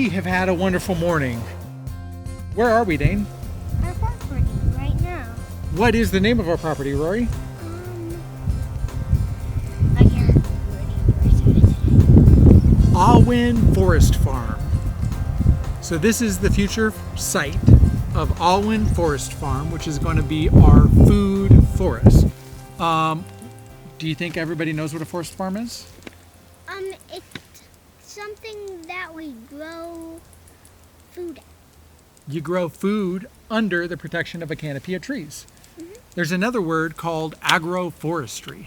we have had a wonderful morning. Where are we, Dane? Our property right now. What is the name of our property, Rory? Awen Forest Farm. So this is the future site of Awen Forest Farm, which is going to be our food forest. Do you think everybody knows what a forest farm is? It's something that we grow food at. You grow food under the protection of a canopy of trees. Mm-hmm. There's another word called agroforestry.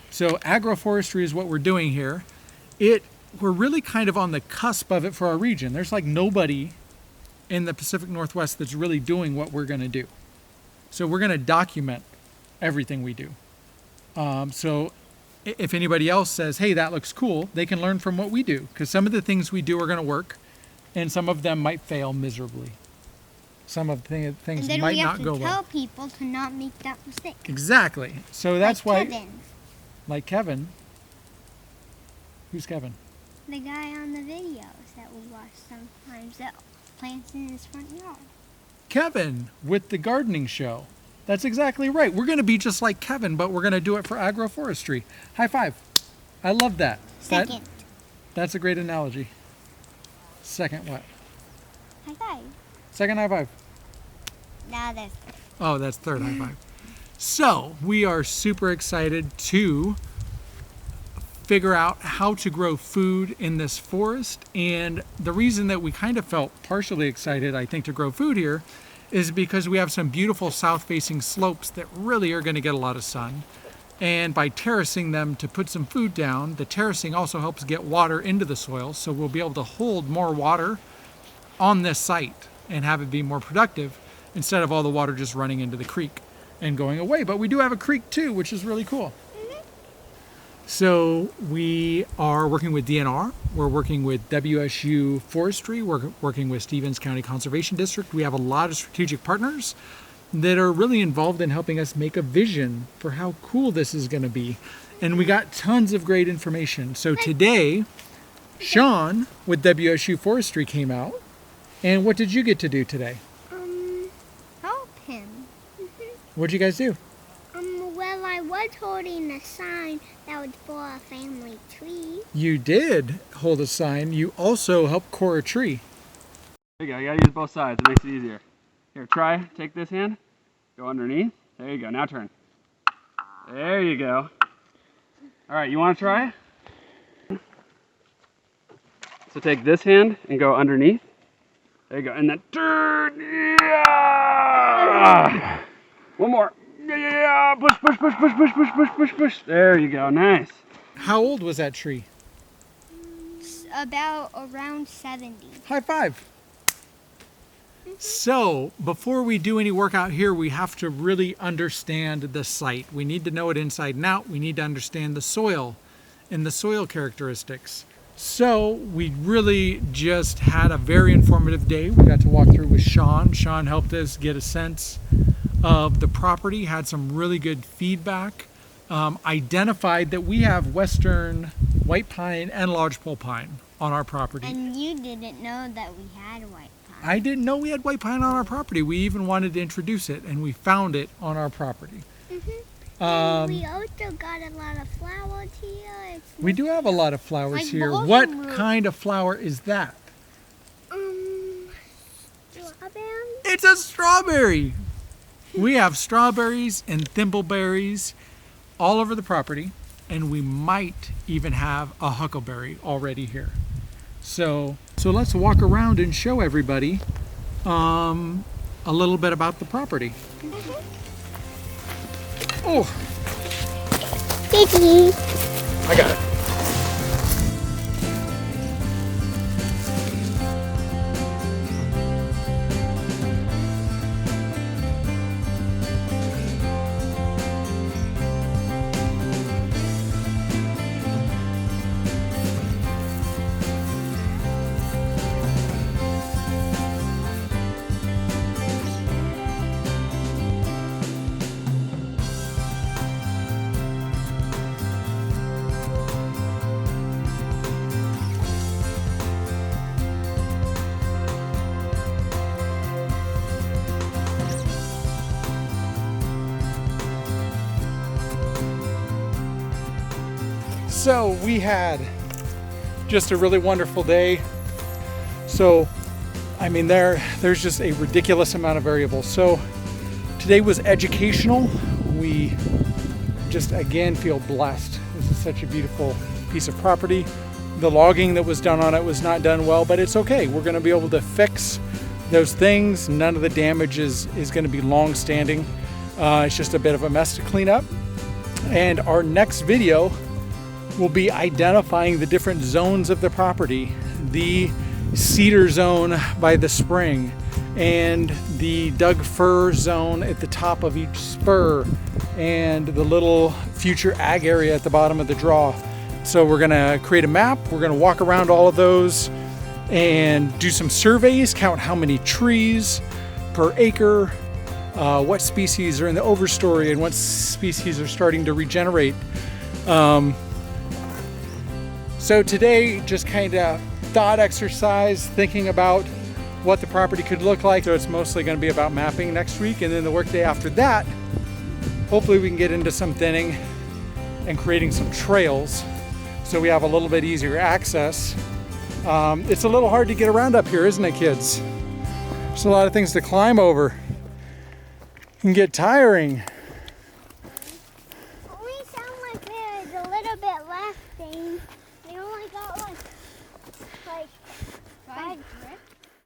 So agroforestry is what we're doing here. We're really kind of on the cusp of it for our region. There's like nobody in the Pacific Northwest that's really doing what we're going to do. So we're going to document everything we do. So if anybody else says, hey, that looks cool, they can learn from what we do, because some of the things we do are going to work and some of them might fail miserably. Some of the things might not go well. And then we have to tell people to not make that mistake. Exactly. So that's like why... Kevin. Like Kevin? Who's Kevin? The guy on the videos that we watch sometimes that plants in his front yard. Kevin with the gardening show. That's exactly right. We're going to be just like Kevin, but we're going to do it for agroforestry. High five. I love that. Second. That's a great analogy. Second what? High five. Second high five. No, that's third. Oh, that's third high five. So we are super excited to figure out how to grow food in this forest. And the reason that we kind of felt partially excited, I think, to grow food here is because we have some beautiful south-facing slopes that really are going to get a lot of sun. And by terracing them to put some food down, the terracing also helps get water into the soil, so we'll be able to hold more water on this site and have it be more productive instead of all the water just running into the creek and going away. But we do have a creek too, which is really cool. So we are working with DNR, we're working with WSU Forestry, we're working with Stevens County Conservation District. We have a lot of strategic partners that are really involved in helping us make a vision for how cool this is going to be. And we got tons of great information. So today, Sean with WSU Forestry came out. And what did you get to do today? Help him. What'd you guys do? Well, I was holding a sign that was for a family tree. You did hold a sign. You also helped core a tree. There you go. You gotta use both sides. It makes it easier. Here, try. Take this hand. Go underneath. There you go. Now turn. There you go. All right. You want to try? So take this hand and go underneath. There you go. And then turn. Yeah! One more. Yeah, push, push, push, push, push, push, push, push, push. There you go, nice. How old was that tree? About around 70. High five. So, before we do any work out here, we have to really understand the site. We need to know it inside and out. We need to understand the soil and the soil characteristics. So, we really just had a very informative day. We got to walk through with Sean. Sean helped us get a sense of the property, had some really good feedback, identified that we have western white pine and lodgepole pine on our property. And you didn't know that we had white pine. I didn't know we had white pine on our property. We even wanted to introduce it, and we found it on our property. And we also got a lot of flowers here. We do have a lot of flowers like here. What kind of flower is that? Strawberry. It's a strawberry. We have strawberries and thimbleberries all over the property, and we might even have a huckleberry already here. So let's walk around and show everybody a little bit about the property. Oh, Diddy. I got it. So we had just a really wonderful day. So, I mean, there's just a ridiculous amount of variables. So today was educational. We just again feel blessed. This is such a beautiful piece of property. The logging that was done on it was not done well, but it's okay. We're going to be able to fix those things. None of the damage is going to be long standing. It's just a bit of a mess to clean up. And our next video will be identifying the different zones of the property. The cedar zone by the spring and the Doug fir zone at the top of each spur and the little future ag area at the bottom of the draw. So we're gonna create a map, we're gonna walk around all of those and do some surveys, count how many trees per acre, what species are in the overstory and what species are starting to regenerate. So today, just kind of thought exercise, thinking about what the property could look like. So it's mostly going to be about mapping next week, and then the workday after that, hopefully we can get into some thinning and creating some trails so we have a little bit easier access. It's a little hard to get around up here, isn't it, kids? There's a lot of things to climb over. It can get tiring.